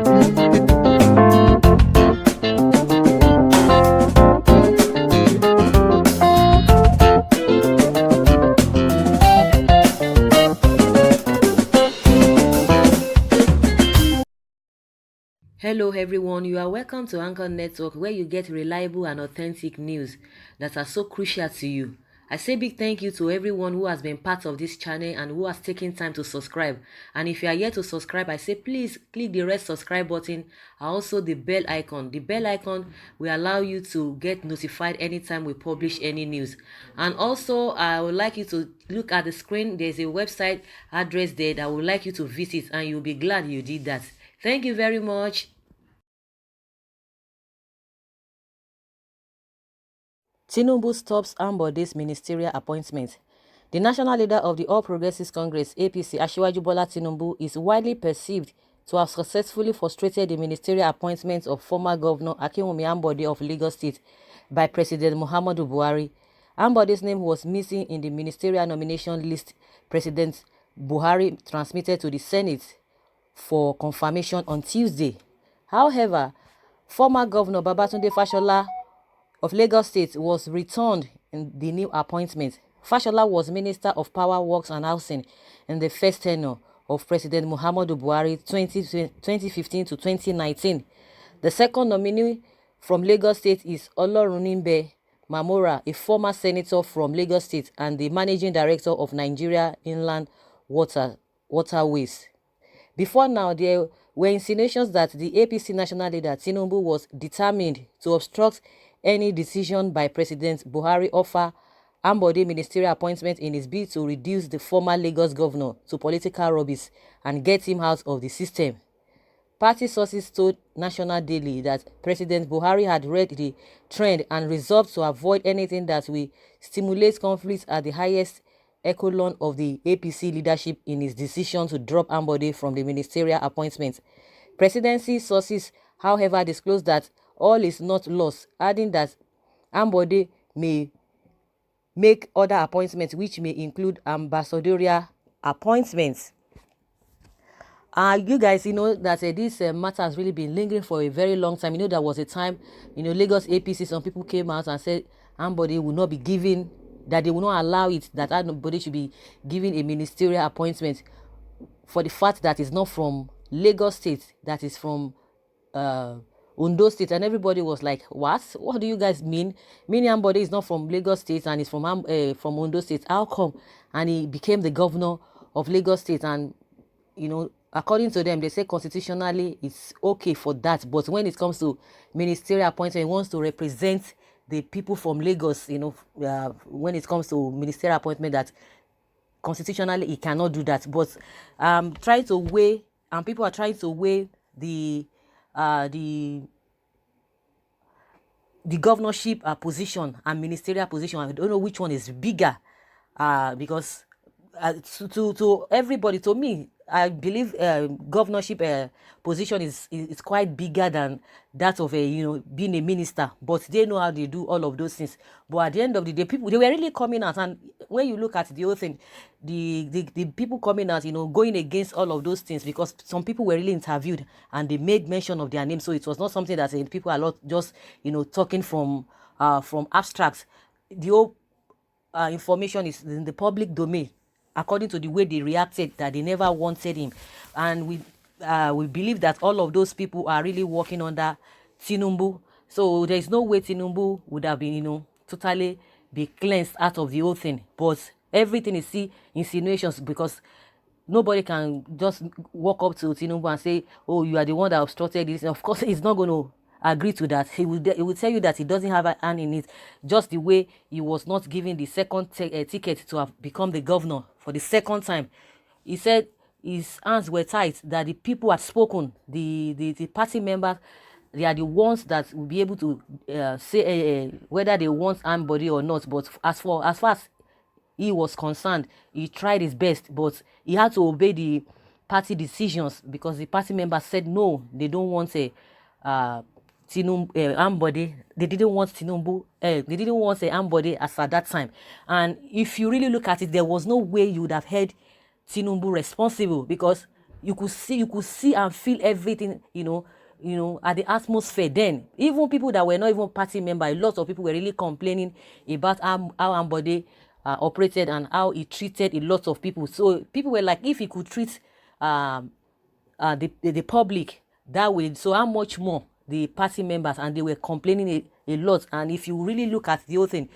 Hello everyone, you are welcome to Anchor Network where you get reliable and authentic news that are so crucial to you. I say big thank you to everyone who has been part of this channel and who has taken time to subscribe. And if you are yet to subscribe, I say please click the red subscribe button and also the bell icon. The bell icon will allow you to get notified anytime we publish any news. And also, I would like you to look at the screen. There's a website address there that I would like you to visit and you'll be glad you did that. Thank you very much. Tinubu stops Ambode'S ministerial appointment. The national leader of the All Progressives Congress (APC), Asiwaju Bola Tinubu, is widely perceived to have successfully frustrated the ministerial appointment of former Governor Akinwumi Ambode of Lagos State by President Muhammadu Buhari. Ambode's name was missing in the ministerial nomination list President Buhari transmitted to the Senate for confirmation on Tuesday. However, former Governor Babatunde Fashola of Lagos State was returned in the new appointment. Fashola was Minister of Power, Works and Housing in the first tenure of President Muhammadu Buhari 2015 to 2019. The second nominee from Lagos State is Olorunimbe Mamora, a former senator from Lagos State and the managing director of Nigeria Inland Waterways. Before now, there were insinuations that the APC national leader Tinubu was determined to obstruct any decision by President Buhari offer Ambode ministerial appointment in his bid to reduce the former Lagos governor to political rubbish and get him out of the system. Party sources told National Daily that President Buhari had read the trend and resolved to avoid anything that will stimulate conflict at the highest echelon of the APC leadership in his decision to drop Ambode from the ministerial appointment. Presidency sources, however, disclosed that all is not lost, adding that Ambode may make other appointments which may include ambassadorial appointments. You guys, that this matter has really been lingering for a very long time. There was a time, Lagos APC, some people came out and said Ambode will not be given, that they will not allow it, that Ambode should be given a ministerial appointment for the fact that it's not from Lagos State, that is from Ondo State, and everybody was like, what do you guys mean? Meaning Ambode is not from Lagos State and is from Ondo State. How come? And he became the governor of Lagos State, and according to them, they say constitutionally it's okay for that, but when it comes to ministerial appointment, he wants to represent the people from Lagos. When it comes to ministerial appointment, that constitutionally he cannot do that. But trying to weigh, and people are trying to weigh the governorship position and ministerial position. I don't know which one is bigger, because to everybody, to me, I believe governorship position is quite bigger than that of being a minister. But they know how they do all of those things. But at the end of the day, people, they were really coming out, and when you look at the whole thing, the people coming out, going against all of those things, because some people were really interviewed and they made mention of their name. So it was not something that people are not just talking from abstracts. The whole information is in the public domain, according to the way they reacted, that they never wanted him. And we believe that all of those people are really working under Tinubu. So there is no way Tinubu would have been, totally be cleansed out of the whole thing. But everything is insinuations, because nobody can just walk up to Tinubu and say, oh, you are the one that obstructed this. Of course, he's not going to agree to that. He will tell you that he doesn't have a hand in it, just the way he was not given the second ticket to have become the governor for the second time. He said his hands were tight, that the people had spoken, the party members, they are the ones that will be able to say whether they want Ambode or not. But as far as he was concerned, he tried his best, but he had to obey the party decisions, because the party members said no, they don't want a Tinubu, Ambode. They didn't want Tinubu. They didn't want Ambode as at that time. And if you really look at it, there was no way you would have held Tinubu responsible, because you could see and feel everything, at the atmosphere. Then even people that were not even party member, a lot of people were really complaining about how Ambode operated and how he treated a lot of people. So people were like, if he could treat um the public that way, so how much more the party members? And they were complaining a lot. And if you really look at the whole thing,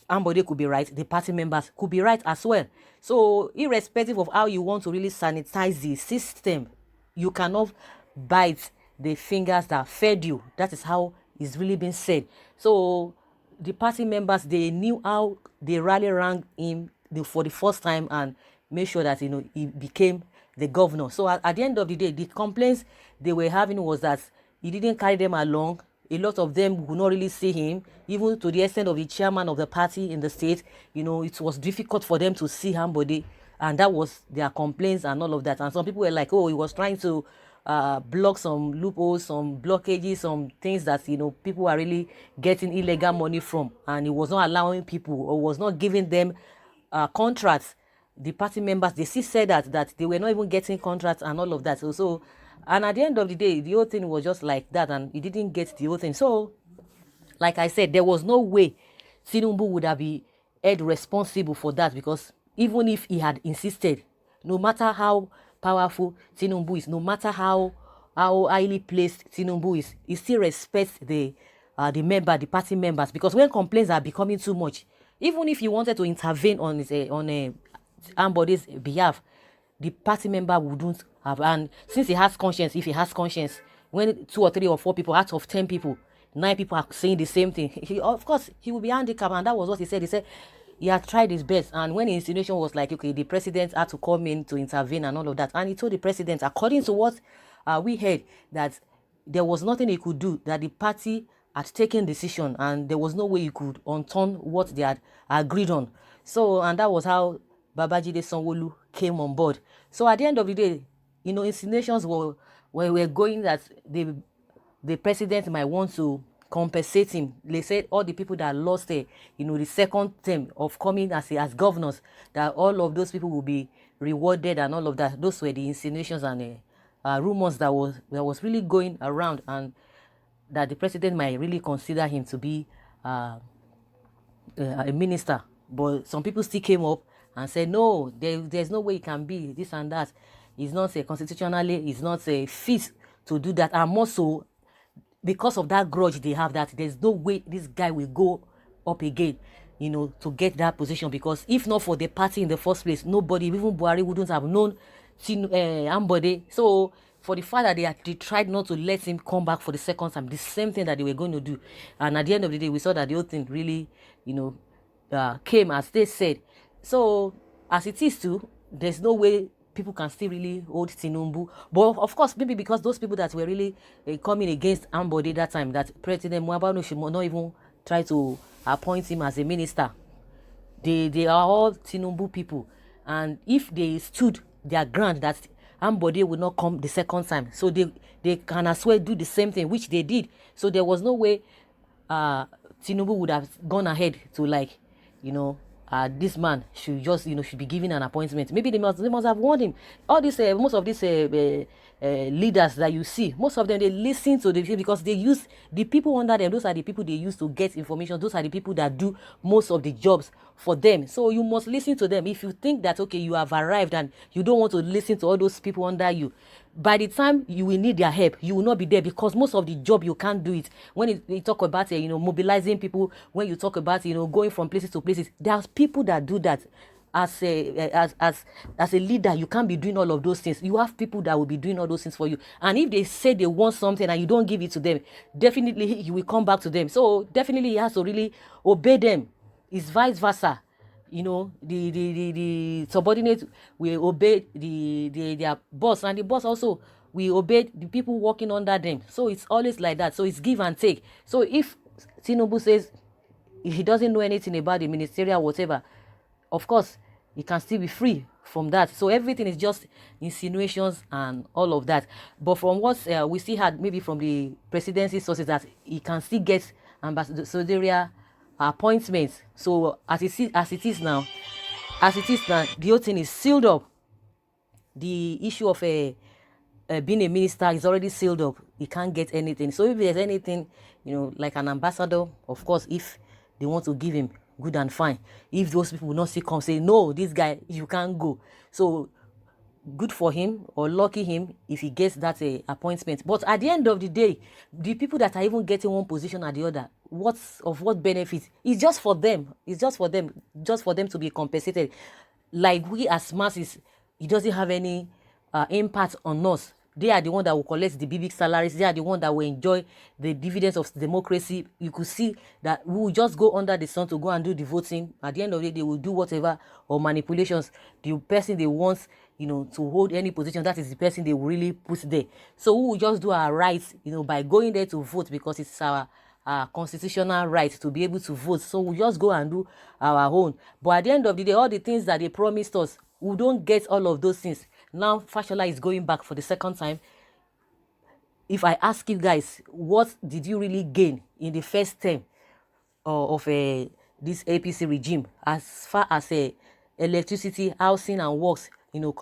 Ambode could be right, the party members could be right as well. So irrespective of how you want to really sanitize the system, you cannot bite the fingers that fed you. That is how it's really been said. So the party members, they knew how they rally around him for the first time and made sure that he became the governor. So at the end of the day, the complaints they were having was that he didn't carry them along. A lot of them would not really see him, even to the extent of the chairman of the party in the state. It was difficult for them to see Ambode, and that was their complaints and all of that. And some people were like, oh, he was trying to block some loopholes, some blockages, some things that people are really getting illegal money from, and he was not allowing people, or was not giving them contracts. The party members, they still said that they were not even getting contracts and all of that. So and at the end of the day, the whole thing was just like that, and he didn't get the whole thing. So like I said, there was no way Tinubu would have been held responsible for that, because even if he had insisted, no matter how powerful Tinubu is, no matter how highly placed Tinubu is, he still respects the party members. Because when complaints are becoming too much, even if you wanted to intervene on Ambode's behalf, the party member wouldn't have. And since he has conscience, if he has conscience, when 2 or 3 or 4 people out of 10 people, 9 people are saying the same thing, of course he will be handicapped. And that was what he said. He said he had tried his best, and when the insinuation was like, okay, the president had to come in to intervene and all of that, and he told the president, according to what we heard, that there was nothing he could do, that the party had taken decision and there was no way he could unturn what they had agreed on. So, and that was how Babajide Sanwo-Olu came on board. So at the end of the day, insinuations were going that the president might want to compensate him. They said all the people that lost the second term of coming as governors, that all of those people will be rewarded and all of that. Those were the insinuations and rumors that was really going around, and that the president might really consider him to be a minister. But some people still came up and said, no, there's no way it can be this and that. It's not constitutionally, it's not fit to do that. And more so, because of that grudge they have, that there's no way this guy will go up again, to get that position. Because if not for the party in the first place, nobody, even Buhari, wouldn't have known Ambode. So for the fact that they tried not to let him come back for the second time, the same thing that they were going to do. And at the end of the day, we saw that the whole thing really, came as they said. So as it is too, there's no way people can still really hold Tinubu. But of course, maybe because those people that were really coming against Ambode that time, that President Mwabano should not even try to appoint him as a minister. They are all Tinubu people. And if they stood their ground that Ambode would not come the second time, so they can as well do the same thing, which they did. So there was no way Tinubu would have gone ahead to this man should just should be given an appointment. Maybe they must have warned him. All these most of these leaders that you see, most of them, they listen to the people, because they use the people under them. Those are the people they use to get information. Those are the people that do most of the jobs for them. So you must listen to them. If you think that, okay, you have arrived and you don't want to listen to all those people under you, by the time you will need their help, you will not be there, because most of the job you can't do it. When you talk about mobilizing people, when you talk about going from places to places, there's people that do that. As a leader, you can't be doing all of those things. You have people that will be doing all those things for you. And if they say they want something and you don't give it to them, definitely you will come back to them. So definitely he has to really obey them. It's vice versa. The subordinate will obey their boss, and the boss also will obey the people working under them. So it's always like that. So it's give and take. So if Tinubu says he doesn't know anything about the ministerial whatever, of course he can still be free from that. So everything is just insinuations and all of that. But from what we still had, maybe from the presidency sources, that he can still get ambassadorial appointments. So as it is now, the whole thing is sealed up. the issue of being a minister is already sealed up. He can't get anything. So if there's anything, like an ambassador, of course, if they want to give him, good and fine. If those people will not see come say, no, this guy, you can't go. So good for him, or lucky him if he gets that appointment. But at the end of the day, the people that are even getting one position or the other, what benefit? It's just for them. It's just for them, to be compensated. Like we as masses, it doesn't have any impact on us. They are the one that will collect the big salaries. They are the one that will enjoy the dividends of democracy. You could see that we will just go under the sun to go and do the voting. At the end of the day, they will do whatever, or manipulations. The person they want, to hold any position, that is the person they will really put there. So we will just do our rights, by going there to vote, because it's our constitutional right to be able to vote. So we just go and do our own. But at the end of the day, all the things that they promised us, we don't get all of those things. Now Fashola is going back for the second time. If I ask you guys, what did you really gain in the first term of this APC regime, as far as electricity, housing and works,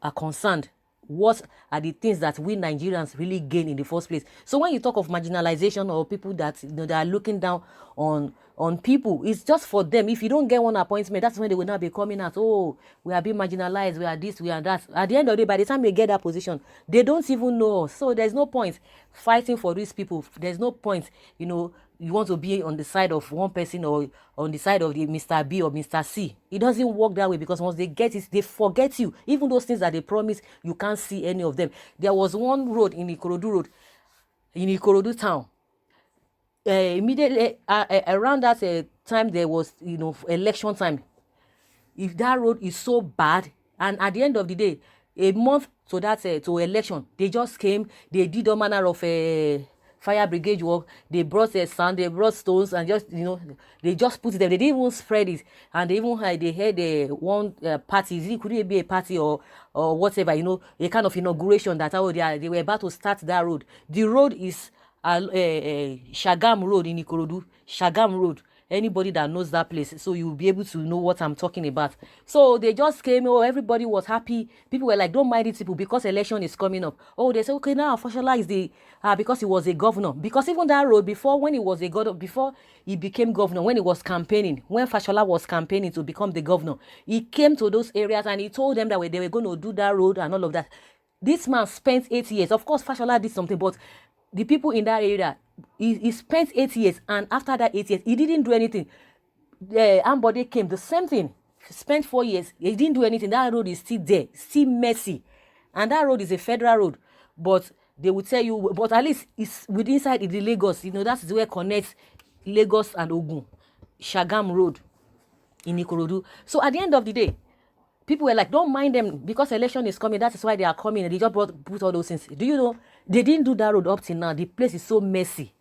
are concerned? What are the things that we Nigerians really gain in the first place? So when you talk of marginalization, or people that that are looking down on people, it's just for them. If you don't get one appointment, that's when they will now be coming out, oh, we are being marginalized, we are this, we are that. At the end of the day, by the time they get that position, they don't even know us. So there's no point fighting for these people. There's no point, you want to be on the side of one person, or on the side of the Mr. B or Mr. C. It doesn't work that way, because once they get it, they forget you. Even those things that they promise, you can't see any of them. There was one road in Ikorodu town. Immediately around that time, there was election time. If that road is so bad, and at the end of the day, a month to that to election, they just came, they did all manner of fire brigade work. They brought sand, they brought stones, and just they just put it there. They didn't even spread it, and they even they had one party. Could it be a party or whatever? A kind of inauguration that they were about to start that road. The road is Shagam Road in Ikorodu. Shagam Road. Anybody that knows that place, so you'll be able to know what I'm talking about. So they just came, everybody was happy. People were like, don't mind it, people, because election is coming up. Oh, they said, okay, now Fashola is the because he was a governor. Because even that road before, when he was a governor, before he became governor, when he was campaigning, when Fashola was campaigning to become the governor, he came to those areas and he told them that they were going to do that road and all of that. This man spent 8 years. Of course, Fashola did something, but the people in that area, he spent 8 years, and after that 8 years, he didn't do anything. Ambode came, the same thing. Spent 4 years, he didn't do anything. That road is still there, still messy, and that road is a federal road. But they would tell you, but at least it's within inside the Lagos. That's where it connects Lagos and Ogun, Shagam Road in Ikorodu. So at the end of the day, people were like, don't mind them, because election is coming. That is why they are coming. And they just put all those things. Do you know, they didn't do that road up till now. The place is so messy.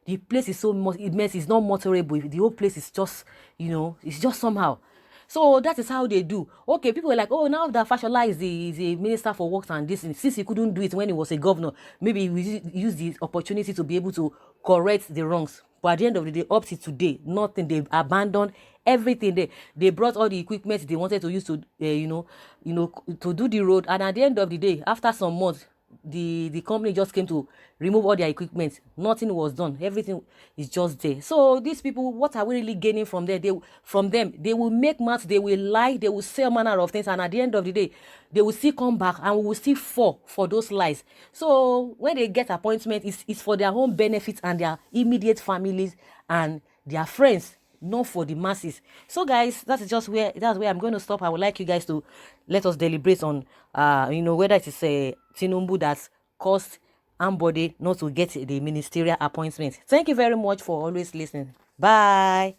The place is so messy. It's not motorable. The whole place is just, it's just somehow. So that is how they do. Okay, people were like, oh, now that Fashola is the minister for works and this, since he couldn't do it when he was a governor, maybe we use the opportunity to be able to correct the wrongs. But at the end of the day, up to today, nothing. They abandoned everything. They brought all the equipment they wanted to use to, to do the road. And at the end of the day, after some months, the company just came to remove all their equipment. Nothing was done. Everything is just there. So these people, what are we really gaining from there? They will make maths, they will lie, they will say all manner of things, and at the end of the day, they will still come back and we will still fall for those lies. So when they get appointment, it's for their own benefit and their immediate families and their friends, not for the masses. So guys, that's where I'm going to stop. I would like you guys to let us deliberate on whether it is a Tinubu that caused Ambode not to get the ministerial appointment. Thank you very much for always listening. Bye.